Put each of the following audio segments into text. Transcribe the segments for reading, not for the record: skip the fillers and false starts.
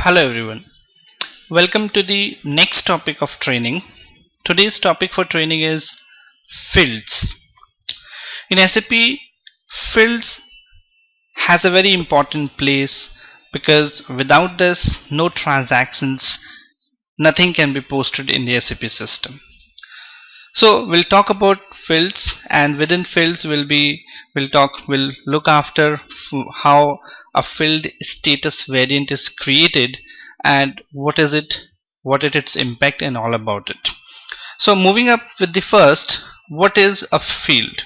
Hello everyone. Welcome to the next topic of training. Today's topic for training is fields. In SAP, fields has a very important place because without this, no transactions, nothing can be posted in the SAP system. So we'll talk about fields, and within fields we'll look after how a field status variant is created and what is its impact and all about it. So moving up with the first, what is a field?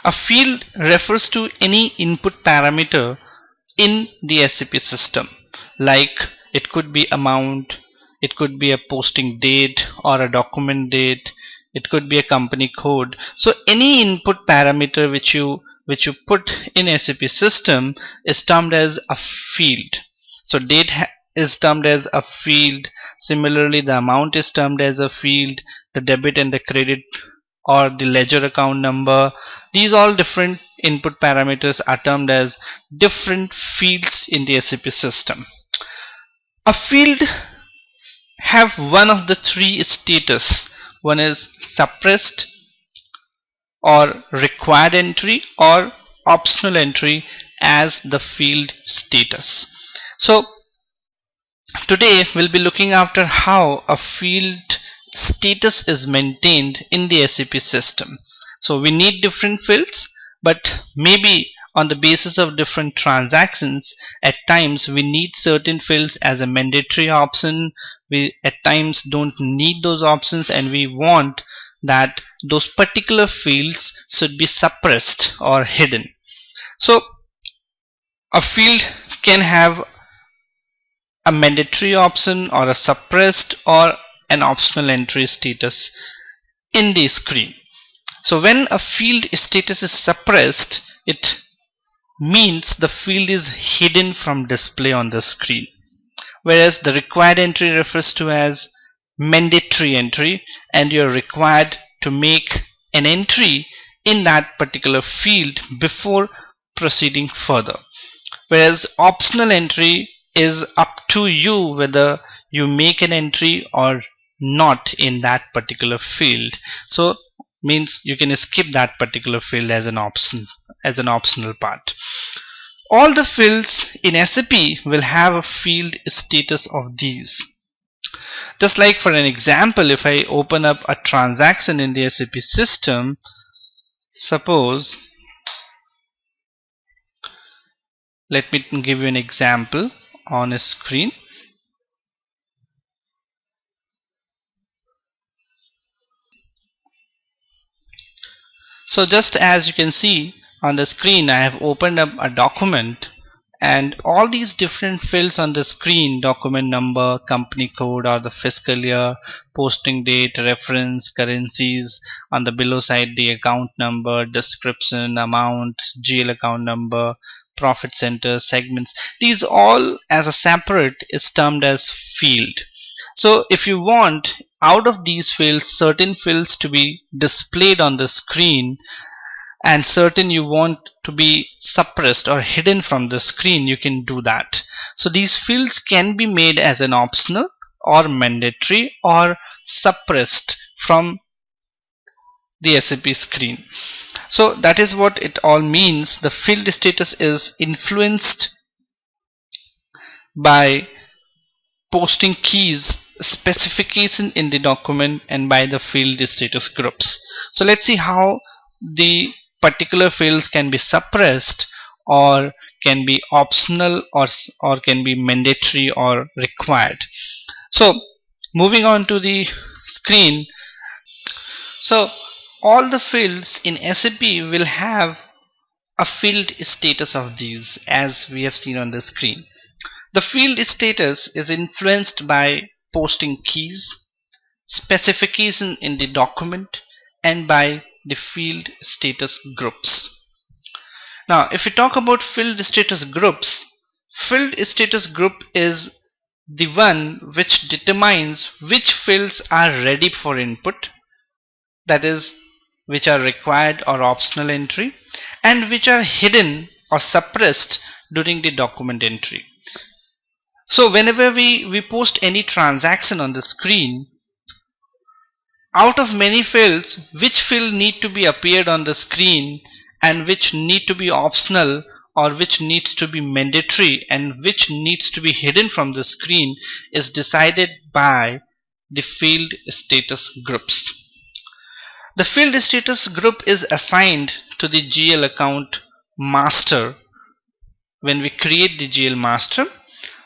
A field refers to any input parameter in the SAP system, like it could be amount, it could be a posting date or a document date, it could be a company code. So any input parameter which you put in SAP system is termed as a field. So date is termed as a field. Similarly, the amount is termed as a field, the debit and the credit or the ledger account number, these all different input parameters are termed as different fields in the SAP system. A field have one of the three status. One is suppressed or required entry or optional entry as the field status. So today we'll be looking after how a field status is maintained in the SAP system. So we need different fields, but maybe on the basis of different transactions, at times we need certain fields as a mandatory option. We at times don't need those options and we want that those particular fields should be suppressed or hidden. So a field can have a mandatory option or a suppressed or an optional entry status in the screen. So when a field status is suppressed, it means the field is hidden from display on the screen, whereas the required entry refers to as mandatory entry and you're required to make an entry in that particular field before proceeding further, whereas optional entry is up to you whether you make an entry or not in that particular field. So means you can skip that particular field as an optional part. All the fields in SAP will have a field status of these. Just like for an example, if I open up a transaction in the SAP system, suppose, let me give you an example on a screen. So just as you can see on the screen, I have opened up a document and all these different fields on the screen, document number, company code or the fiscal year, posting date, reference, currencies, on the below side the account number, description, amount, GL account number, profit center, segments, these all as a separate is termed as field. So if you want out of these fields certain fields to be displayed on the screen and certain you want to be suppressed or hidden from the screen, you can do that. So these fields can be made as an optional or mandatory or suppressed from the SAP screen. So that is what it all means. The field status is influenced by posting keys specification in the document and by the field status groups. So let's see how the particular fields can be suppressed or can be optional or can be mandatory or required. So moving on to the screen, so all the fields in SAP will have a field status of these as we have seen on the screen. The field status is influenced by posting keys, specification in the document and by the field status groups. Now if we talk about field status groups, field status group is the one which determines which fields are ready for input, that is which are required or optional entry, and which are hidden or suppressed during the document entry. So whenever we post any transaction on the screen, out of many fields, which field need to be appeared on the screen and which need to be optional, or which needs to be mandatory and which needs to be hidden from the screen is decided by the field status groups. The field status group is assigned to the GL account master when we create the GL master,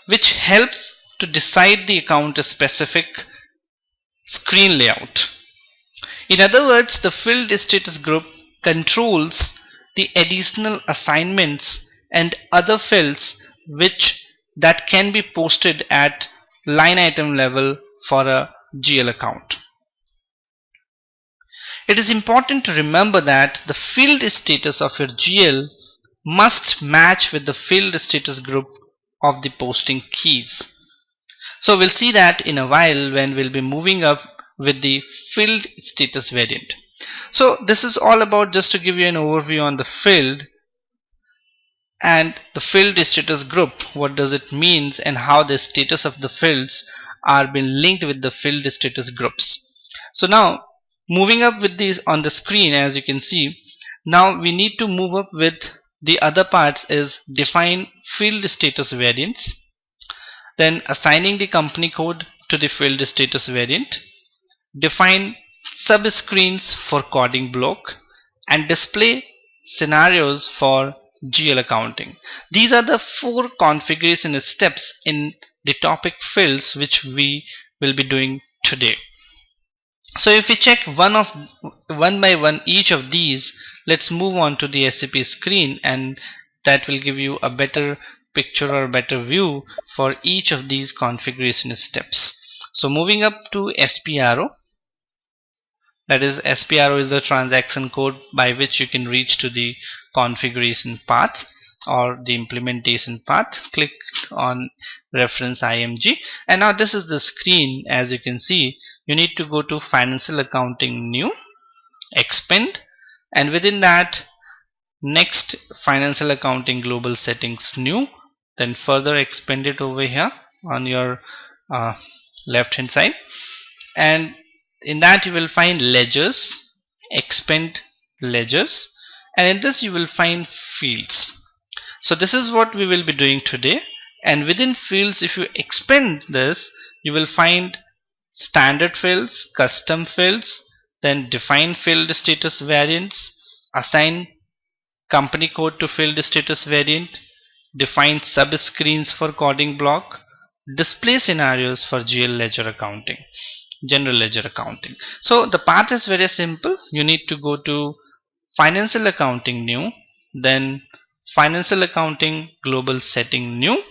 which helps to decide the account specific screen layout. In other words, the field status group controls the additional assignments and other fields that can be posted at line item level for a GL account. It is important to remember that the field status of your GL must match with the field status group of the posting keys. So we'll see that in a while when we'll be moving up with the field status variant. So this is all about just to give you an overview on the field and the field status group, what does it means and how the status of the fields are being linked with the field status groups. So now moving up with these on the screen, as you can see, now we need to move up with the other parts is define field status variants, then assigning the company code to the field status variant, define subscreens for coding block, and display scenarios for GL accounting. These are the 4 configuration steps in the topic fields which we will be doing today. So if we check one by one each of these, let's move on to the SAP screen, and that will give you a better picture or better view for each of these configuration steps. So moving up to SPRO, that is SPRO is the transaction code by which you can reach to the configuration path or the implementation path. Click on reference IMG, and now this is the screen. As you can see, you need to go to financial accounting new, expand, and within that next financial accounting global settings new, then further expand it over here on your left hand side, and in that you will find ledgers, expand ledgers, and in this you will find fields. So this is what we will be doing today, and within fields, if you expand this, you will find standard fields, custom fields, then define field status variants, assign company code to field status variant, define subscreens for coding block, display scenarios for GL ledger accounting, general ledger accounting. So the path is very simple. You need to go to financial accounting new, then financial accounting global setting new,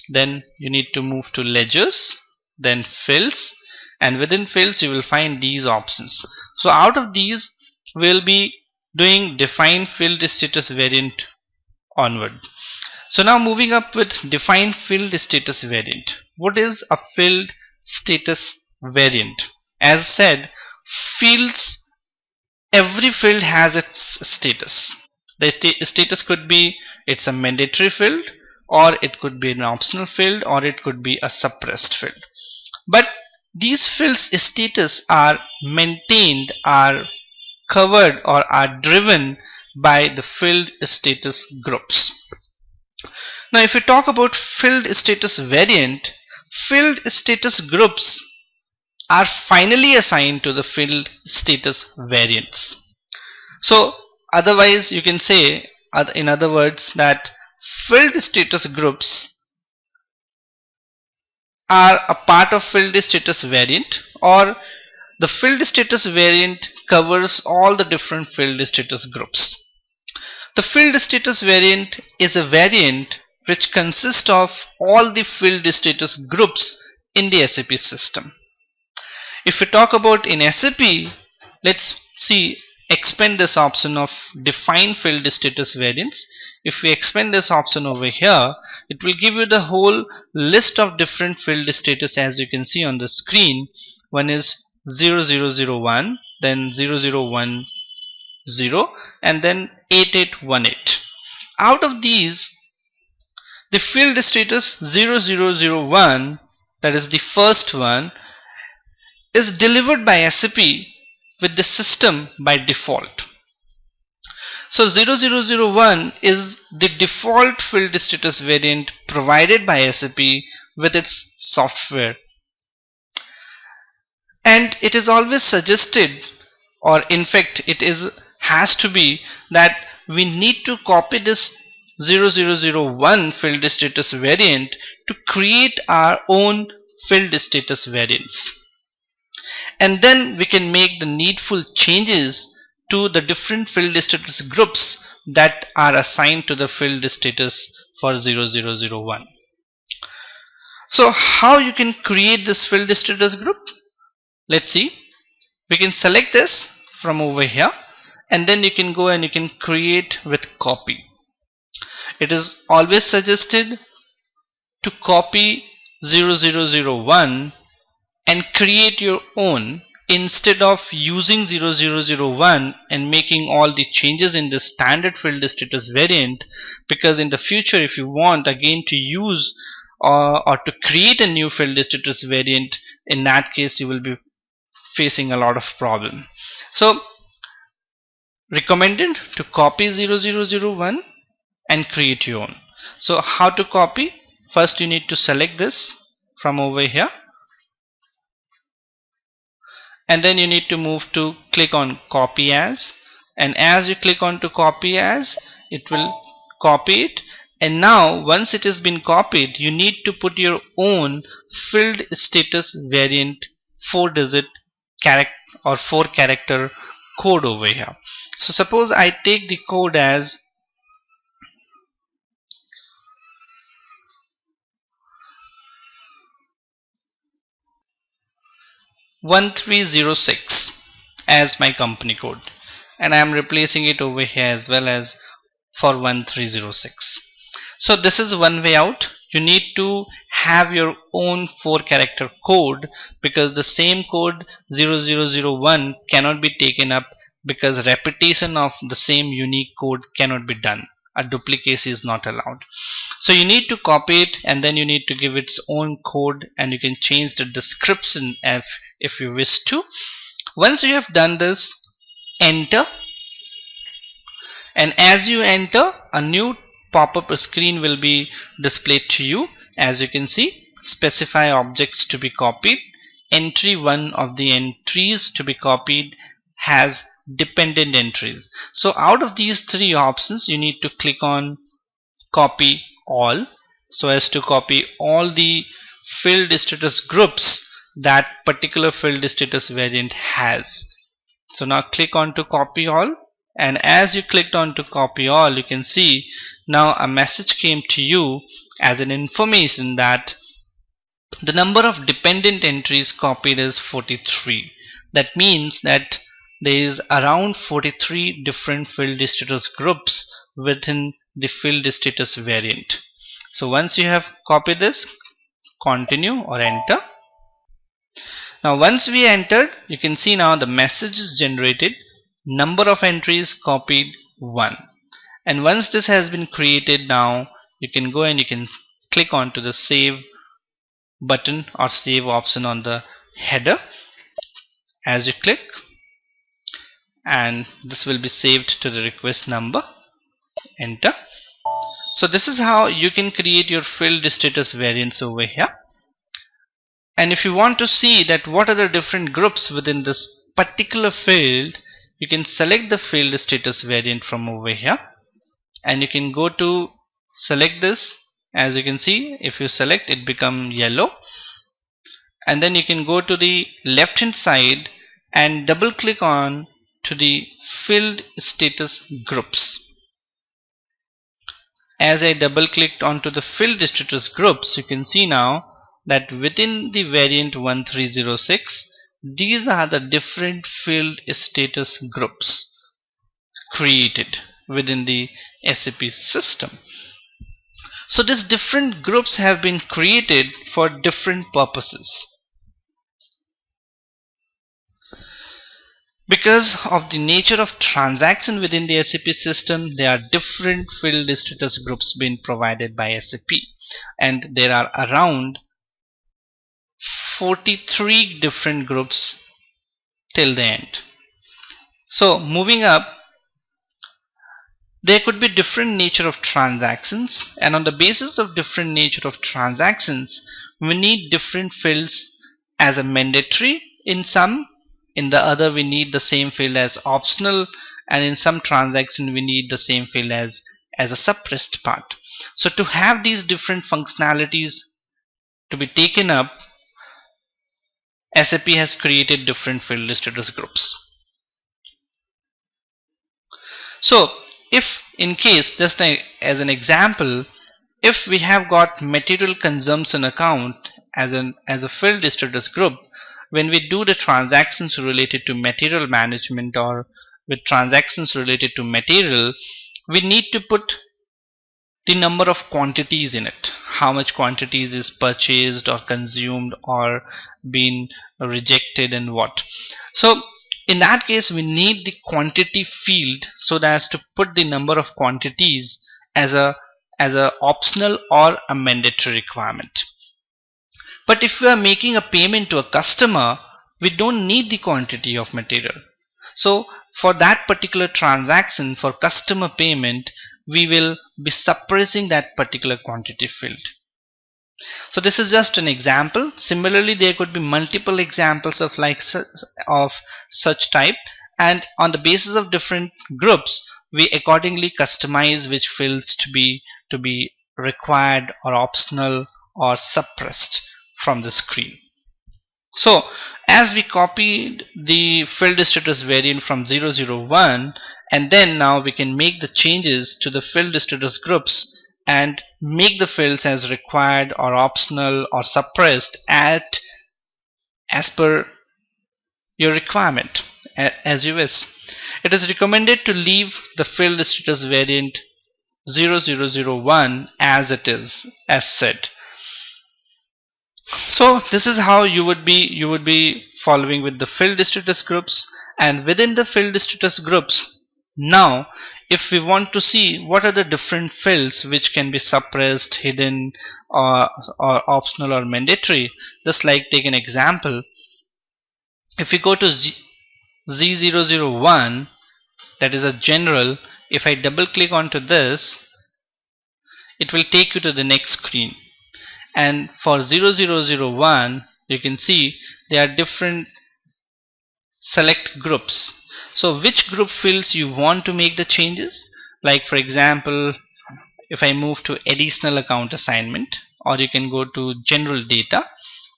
then you need to move to ledgers, then fields, and within fields you will find these options. So out of these we'll be doing define field status variant onward. So now moving up with define field status variant. What is a field status variant? As said, fields, every field has its status. The status could be it's a mandatory field, or it could be an optional field, or it could be a suppressed field. But these fields status are maintained, are covered, or are driven by the field status groups. Now if we talk about field status variant, field status groups are finally assigned to the field status variants. So otherwise you can say, in other words, that field status groups are a part of field status variant, or the field status variant covers all the different field status groups. The field status variant is a variant which consists of all the field status groups in the SAP system. If we talk about in SAP, let's see, expand this option of define field status variants. If we expand this option over here, it will give you the whole list of different field status. As you can see on the screen, one is 0001, then 0010, and then 8818. Out of these, The field status 0001, that is the first one, is delivered by SAP with the system by default. So 0001 is the default field status variant provided by SAP with its software, and it is always suggested, or in fact it has to be, that we need to copy this 0001 field status variant to create our own field status variants, and then we can make the needful changes to the different field status groups that are assigned to the field status for 0001. So how you can create this field status group? Let's see. We can select this from over here, and then you can go and you can create with copy. It is always suggested to copy 0001 and create your own instead of using 0001 and making all the changes in the standard field status variant, because in the future if you want again to use or to create a new field status variant, in that case you will be facing a lot of problem. So recommended to copy 0001 and create your own. So how to copy? First you need to select this from over here, and then you need to move to click on copy as, and as you click on to copy as, it will copy it. And now once it has been copied, you need to put your own field status variant 4-digit character or 4-character code over here. So suppose I take the code as 1306 as my company code, and I am replacing it over here as well as for 1306. So this is one way out. You need to have your own 4-character code, because the same code 0001 cannot be taken up, because repetition of the same unique code cannot be done. A duplicacy is not allowed. So you need to copy it, and then you need to give its own code, and you can change the description if you wish to. Once you have done this, enter, and as you enter, a new pop-up screen will be displayed to you. As you can see, specify objects to be copied. Entry 1 of the entries to be copied has dependent entries. So out of these 3 options, you need to click on copy all, so as to copy all the field status groups that particular field status variant has. So now click on to copy all, and as you clicked on to copy all, you can see now a message came to you as an information that the number of dependent entries copied is 43. That means that there is around 43 different field status groups within the field status variant. So once you have copied this, continue or enter. Now once we entered, you can see now the message is generated, number of entries copied 1. And once this has been created, now you can go and you can click on to the save button or save option on the header. As you click, and this will be saved to the request number, enter. So this is how you can create your field status variants over here. And if you want to see that what are the different groups within this particular field, you can select the field status variant from over here, and you can go to select this. As you can see, if you select, it become yellow, and then you can go to the left hand side and double click on to the field status groups. As I double clicked onto the field status groups, you can see now that within the variant 1306, these are the different field status groups created within the SAP system. So these different groups have been created for different purposes. Because of the nature of transaction within the SAP system, there are different field status groups being provided by SAP, and there are around 43 different groups till the end. So moving up, there could be different nature of transactions, and on the basis of different nature of transactions, we need different fields as a mandatory in some. In the other, we need the same field as optional, and in some transaction we need the same field as a suppressed part. So to have these different functionalities to be taken up, SAP has created different field status groups. So if in case, just as an example, if we have got material consumption account as a field status group, when we do the transactions related to material management or with transactions related to material, we need to put the number of quantities in it, how much quantities is purchased or consumed or been rejected and what. So in that case, we need the quantity field so that as to put the number of quantities as a optional or a mandatory requirement. But if we are making a payment to a customer, we don't need the quantity of material. So for that particular transaction, for customer payment, we will be suppressing that particular quantity field. So this is just an example. Similarly, there could be multiple examples of such type, and on the basis of different groups, we accordingly customize which fields to be required or optional or suppressed from the screen. So as we copied the field status variant from 001, and then now we can make the changes to the field status groups and make the fields as required or optional or suppressed as per your requirement, as you wish. It is recommended to leave the field status variant 0001 as it is, as said. So this is how you would be following with the field status groups, and within the field status groups, now if we want to see what are the different fields which can be suppressed, hidden, or optional or mandatory, just like take an example. If we go to Z001, that is a general, if I double click onto this, it will take you to the next screen. And for 0001, you can see there are different select groups. So which group fields you want to make the changes? Like for example, if I move to additional account assignment, or you can go to general data.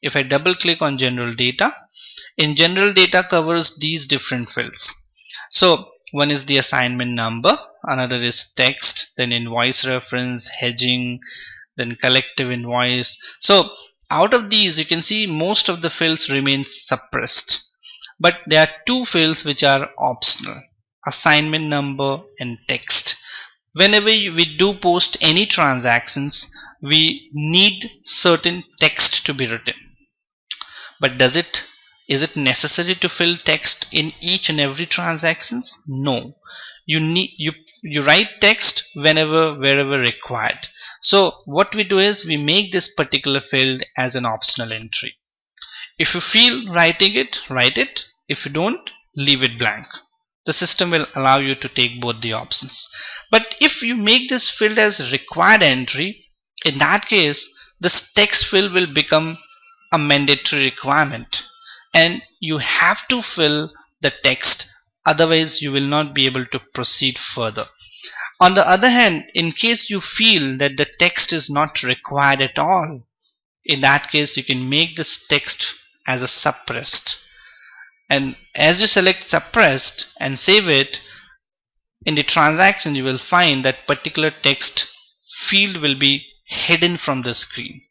If I double click on general data, in general data covers these different fields. So one is the assignment number, another is text, then invoice reference, hedging, then collective invoice. So out of these, you can see most of the fields remain suppressed, but there are two fields which are optional: assignment number and text. Whenever we do post any transactions, we need certain text to be written. But is it necessary to fill text in each and every transactions? No. You write text wherever required. So what we do is we make this particular field as an optional entry. If you feel writing it, write it. If you don't, leave it blank. The system will allow you to take both the options. But if you make this field as required entry, in that case, this text field will become a mandatory requirement, and you have to fill the text, otherwise you will not be able to proceed further. On the other hand, in case you feel that the text is not required at all, in that case you can make this text as a suppressed, and as you select suppressed and save it, in the transaction you will find that particular text field will be hidden from the screen.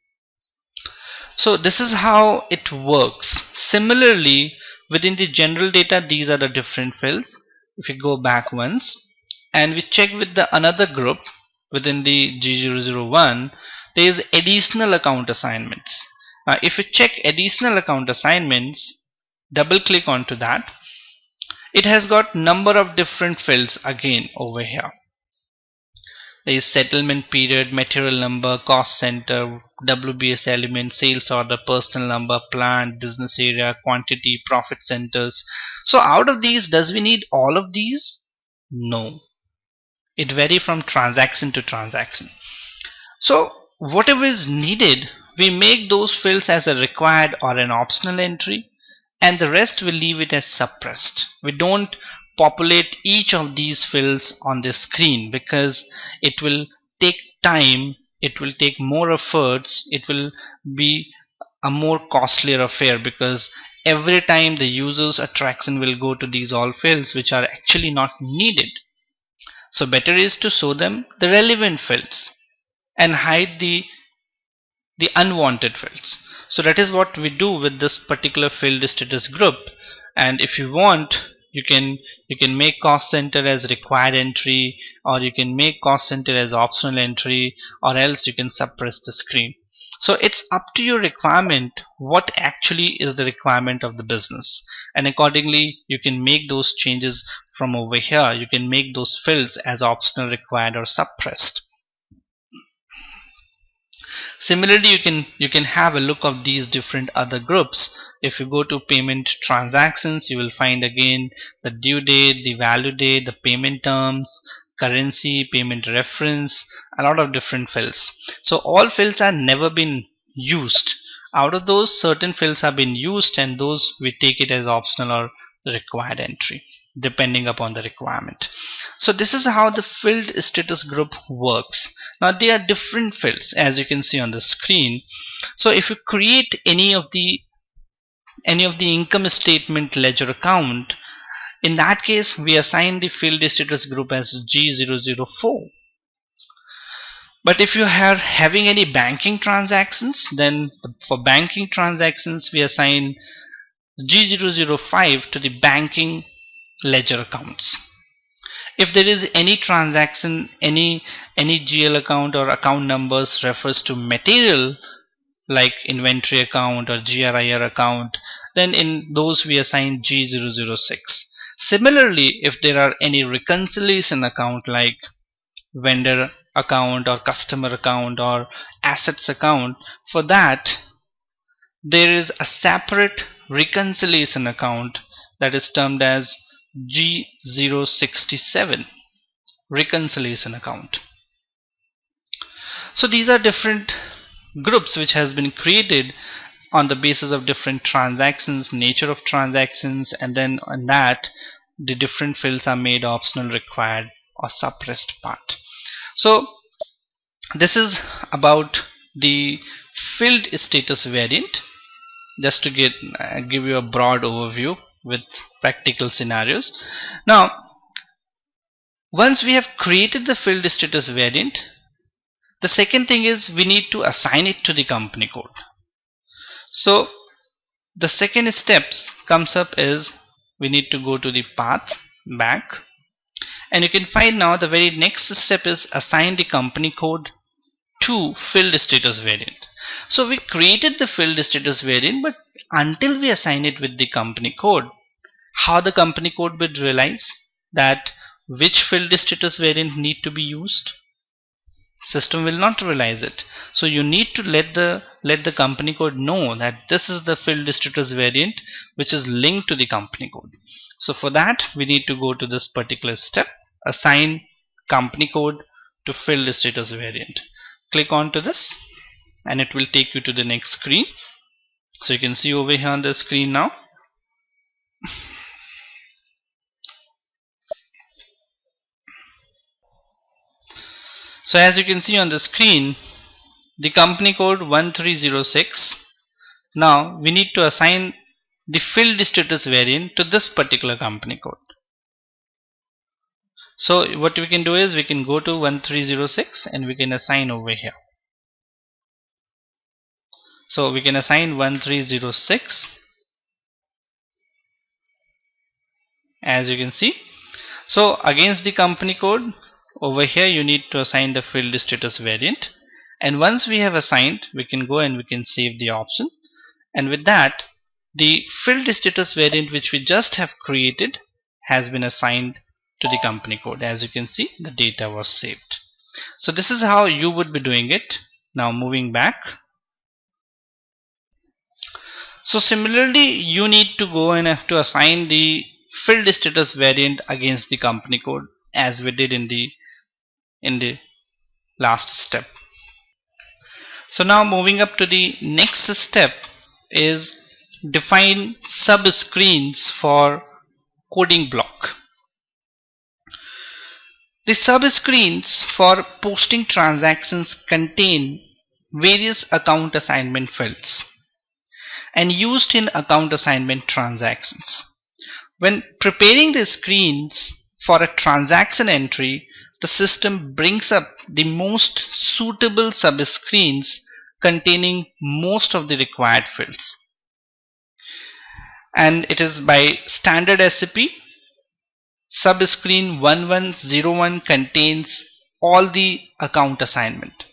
So this is how it works. Similarly, within the general data, these are the different fields. If you go back once and we check with the another group within the G001, there is additional account assignments. Now if you check additional account assignments, double click onto that, it has got number of different fields again over here. There is settlement period, material number, cost center, WBS element, sales order, personal number, plant, business area, quantity, profit centers. So out of these, does we need all of these? No. It varies from transaction to transaction. So whatever is needed, we make those fields as a required or an optional entry, and the rest will leave it as suppressed. We don't populate each of these fields on the screen because it will take time, it will take more efforts, it will be a more costlier affair, because every time the user's attraction will go to these all fields which are actually not needed. So better is to show them the relevant fields and hide the unwanted fields. So that is what we do with this particular field status group. And if you want, you can make cost center as required entry, or you can make cost center as optional entry, or else you can suppress the screen. So it's up to your requirement, what actually is the requirement of the business, and accordingly you can make those changes from over here. You can make those fields as optional, required, or suppressed. Similarly, you can have a look of these different other groups. If you go to payment transactions, you will find again the due date, the value date, the payment terms, currency, payment reference, a lot of different fields. So all fields are never been used. Out of those, certain fields have been used, and those we take it as optional or required entry depending upon the requirement. So this is how the field status group works. Now there are different fields as you can see on the screen. So if you create any of the income statement ledger account, in that case we assign the field status group as G004. But if you are having any banking transactions, then for banking transactions we assign G005 to the banking ledger accounts. If there is any transaction, any GL account or account numbers refers to material like inventory account or GRIR account, then in those we assign G006. Similarly, if there are any reconciliation account like vendor account or customer account or assets account, for that there is a separate reconciliation account that is termed as G067 reconciliation account. So these are different groups which has been created on the basis of different transactions, nature of transactions, and then on that the different fields are made optional, required, or suppressed part. So this is about the field status variant, just to give you a broad overview with practical scenarios. Now once we have created the field status variant, the second thing is we need to assign it to the company code. So the second steps comes up is we need to go to the path back, and you can find now the very next step is assign the company code to field status variant. So we created the field status variant, but until we assign it with the company code, how the company code would realize that which field status variant need to be used? System will not realize it. So you need to let the company code know that this is the field status variant which is linked to the company code. So for that we need to go to this particular step, assign company code to field status variant. Click on to this and it will take you to the next screen. So you can see over here on the screen now. So as you can see on the screen, the company code 1306. Now we need to assign the field status variant to this particular company code. So what we can do is we can go to 1306 and we can assign over here. So we can assign 1306 as you can see. So against the company code, over here you need to assign the field status variant, and once we have assigned, we can go and we can save the option, and with that the field status variant which we just have created has been assigned to the company code. As you can see, the data was saved. So this is how you would be doing it. Now moving back. So similarly, you need to go and have to assign the field status variant against the company code as we did in the last step. So now moving up to the next step is define subscreens for coding block. The subscreens for posting transactions contain various account assignment fields and used in account assignment transactions. When preparing the screens for a transaction entry, the system brings up the most suitable subscreens containing most of the required fields. And it is by standard SAP. Subscreen 1101 contains all the account assignment.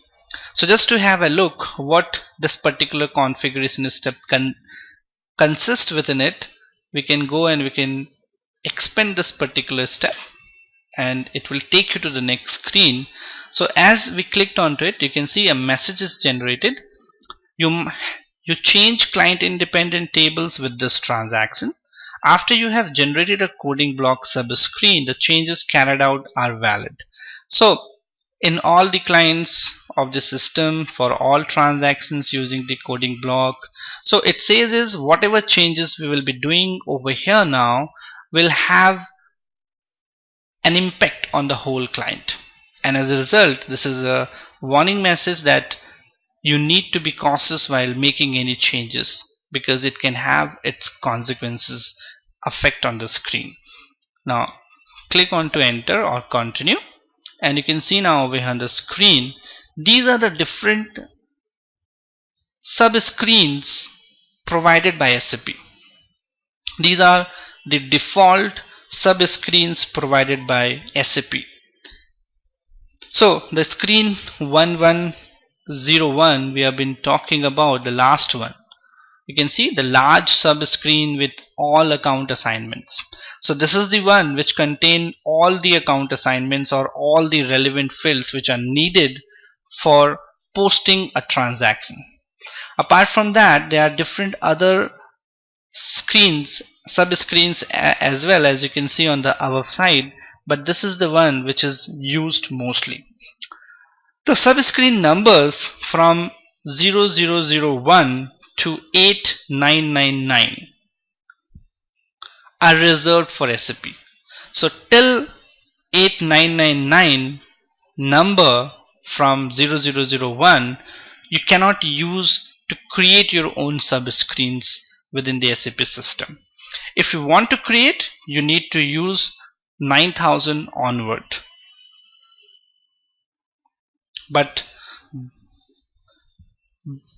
So just to have a look what this particular configuration step consists within it, we can go and we can expand this particular step and it will take you to the next screen. So as we clicked onto it, you can see a message is generated. You change client independent tables with this transaction. After you have generated a coding block subscreen, the changes carried out are valid. So in all the clients of the system for all transactions using the coding block, so it says is whatever changes we will be doing over here now will have an impact on the whole client, and as a result this is a warning message that you need to be cautious while making any changes because it can have its consequences effect on the screen. Now click on to enter or continue, and you can see now over here on the screen these are the different subscreens provided by SAP. These are the default subscreens provided by SAP. So the screen 1101 we have been talking about, the last one, you can see the large subscreen with all account assignments. So this is the one which contain all the account assignments or all the relevant fields which are needed for posting a transaction. Apart from that, there are different other subscreens as well, as you can see on the above side, but this is the one which is used mostly. The subscreen numbers from 0001 to 8999 are reserved for SAP. So till 8999 number from 0001 you cannot use to create your own subscreens within the SAP system. If you want to create, you need to use 9000 onward, but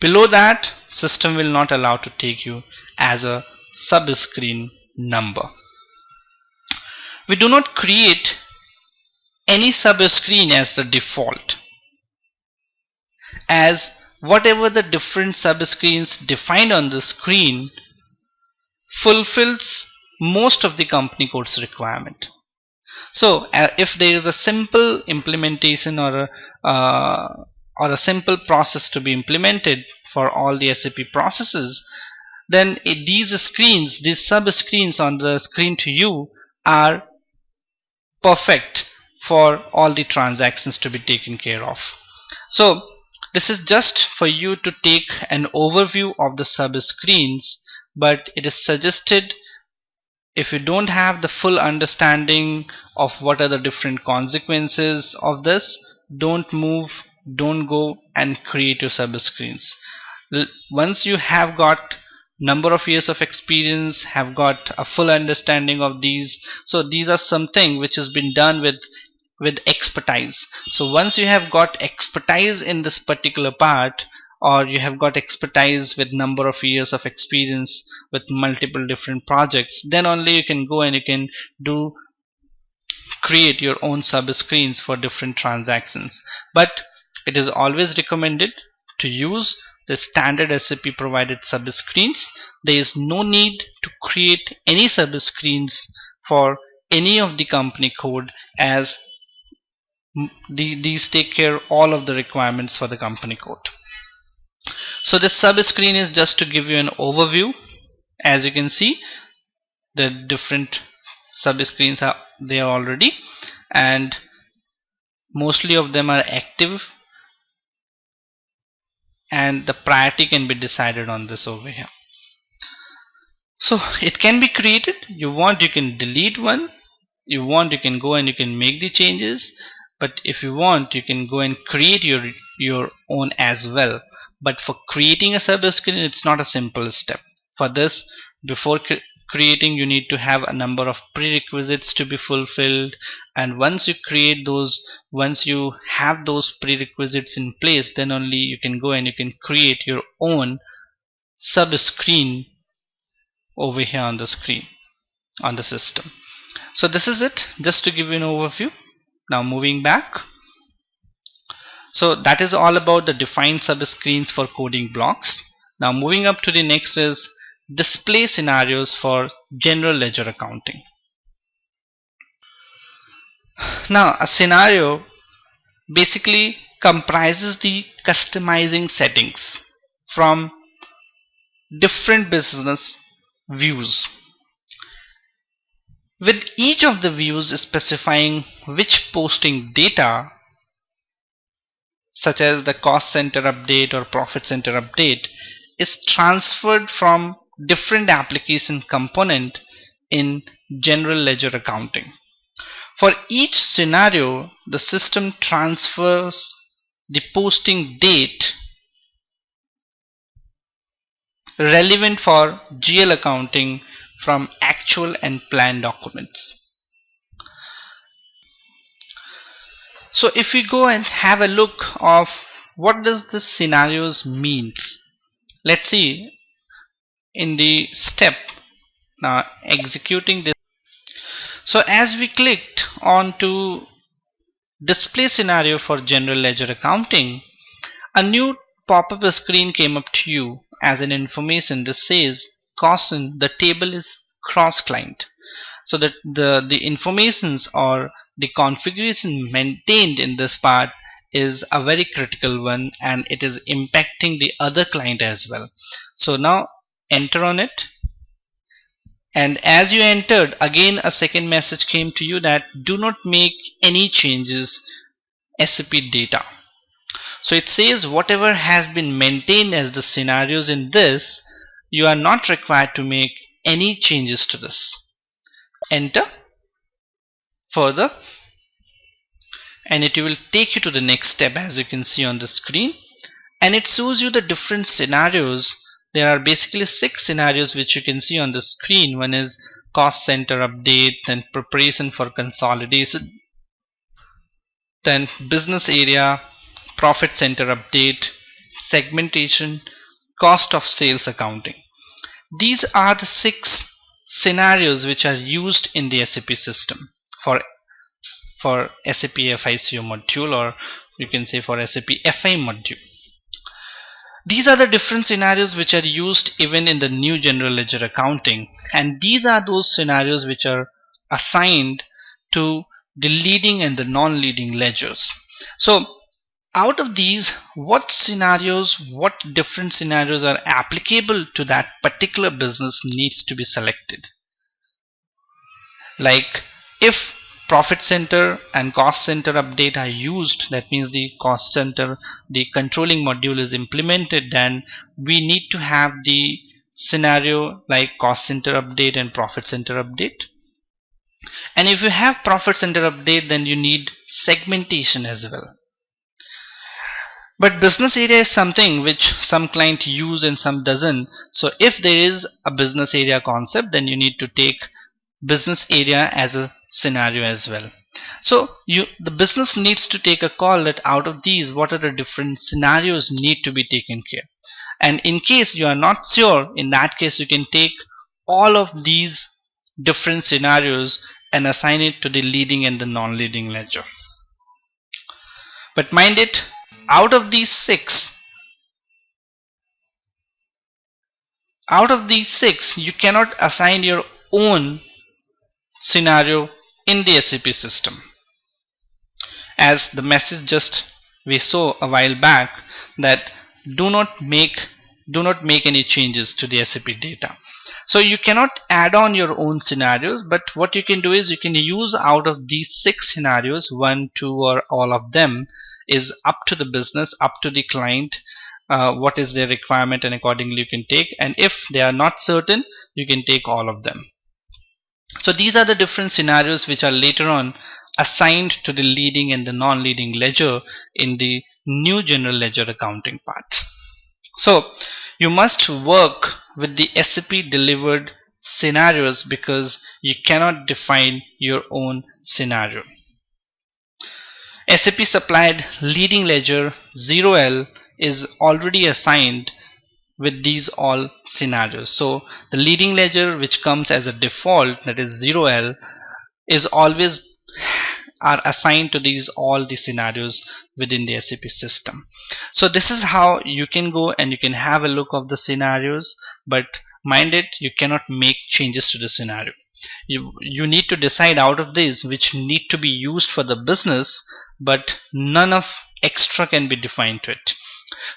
below that system will not allow to take you as a subscreen number. We do not create any subscreen as the default, as whatever the different subscreens defined on the screen fulfills most of the company code's requirement. So if there is a simple implementation or a simple process to be implemented for all the SAP processes, then these subscreens on the screen to you are perfect for all the transactions to be taken care of. So this is just for you to take an overview of the subscreens, but it is suggested if you don't have the full understanding of what are the different consequences of this, don't go and create your subscreens. Once you have got number of years of experience, have got a full understanding of these, so these are something which has been done with expertise. So once you have got expertise in this particular part, or you have got expertise with number of years of experience with multiple different projects, then only you can go and you can create your own subscreens for different transactions. But it is always recommended to use the standard SAP provided subscreens. There is no need to create any subscreens for any of the company code, as these take care all of the requirements for the company code. So this subscreen is just to give you an overview. As you can see, the different subscreens are there already, and mostly of them are active, and the priority can be decided on this over here. So it can be created. You want, you can delete one. You want, you can go and you can make the changes. But if you want, you can go and create your own as well. But for creating a subscreen, it's not a simple step. For this, before creating, you need to have a number of prerequisites to be fulfilled, and once you create those, once you have those prerequisites in place, then only you can go and you can create your own subscreen over here on the screen, on the system. So this is it, just to give you an overview. Now moving back, so that is all about the defined subscreens for coding blocks. Now moving up to the next is display scenarios for general ledger accounting. Now a scenario basically comprises the customizing settings from different business views, with each of the views specifying which posting data, such as the cost center update or profit center update, is transferred from different application component in general ledger accounting. For each scenario, the system transfers the posting date relevant for GL accounting from actual and planned documents. So if we go and have a look of what does this scenarios means, let's see in the step now executing this. So as we clicked on to display scenario for general ledger accounting, a new pop-up screen came up to you as an information. This says caution, the table is cross-client. So that the informations or the configuration maintained in this part is a very critical one, and it is impacting the other client as well. So now enter on it, and as you entered, again a second message came to you that do not make any changes SAP data. So it says whatever has been maintained as the scenarios in this, you are not required to make any changes to this. Enter further, and it will take you to the next step, as you can see on the screen, and it shows you the different scenarios. There are basically 6 scenarios which you can see on the screen. One is cost center update, then preparation for consolidation, then business area, profit center update, segmentation, cost of sales accounting. These are the 6 scenarios which are used in the SAP system for SAP FICO module, or you can say for SAP FI module. These are the different scenarios which are used even in the new general ledger accounting, and these are those scenarios which are assigned to the leading and the non-leading ledgers. So out of these, what different scenarios are applicable to that particular business needs to be selected. Like if profit center and cost center update are used, that means the cost center, the controlling module is implemented, then we need to have the scenario like cost center update and profit center update. And if you have profit center update, then you need segmentation as well. But business area is something which some client use and some doesn't. So if there is a business area concept, then you need to take business area as a scenario as well. So the business needs to take a call that out of these, what are the different scenarios need to be taken care. And in case you are not sure, in that case you can take all of these different scenarios and assign it to the leading and the non-leading ledger. But mind it, out of these six, you cannot assign your own scenario in the SAP system. As the message just we saw a while back, that do not make any changes to the SAP data. So you cannot add on your own scenarios, but what you can do is you can use out of these 6 scenarios, 1, 2, or all of them is up to the business, up to the client, what is their requirement, and accordingly you can take, and if they are not certain, you can take all of them. So these are the different scenarios which are later on assigned to the leading and the non-leading ledger in the new general ledger accounting part. So you must work with the SAP delivered scenarios because you cannot define your own scenario. SAP supplied leading ledger 0L is already assigned with these all scenarios. So the leading ledger which comes as a default, that is 0L, is always are assigned to these all the scenarios within the SAP system. So this is how you can go and you can have a look of the scenarios, but mind it, you cannot make changes to the scenario. You need to decide out of these which need to be used for the business, but none of extra can be defined to it.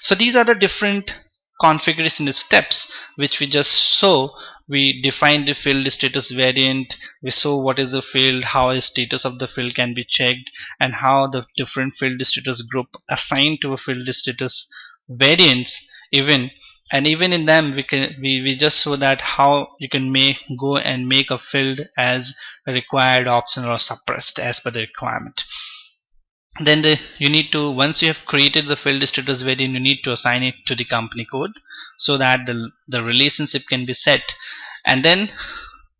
So these are the different configuration steps which we just saw. We defined the field status variant, we saw what is the field, how a status of the field can be checked, and how the different field status group assigned to a field status variants even, and even in them we just saw that how you can go and make a field as a required, optional, or suppressed as per the requirement. Then you need to, once you have created the field status variant, you need to assign it to the company code so that the relationship can be set. And then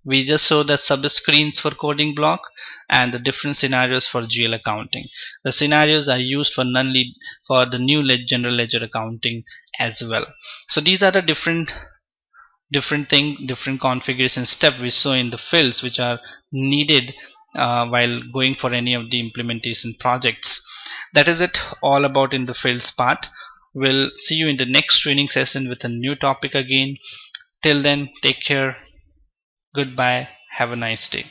we just saw the subscreens for coding block and the different scenarios for GL accounting. The scenarios are used for non-lead for the new general ledger accounting as well. So these are the different configuration step we saw in the fields which are needed while going for any of the implementation projects. That is it all about in the fields part. We'll see you in the next training session with a new topic again. Till then, take care, goodbye, have a nice day.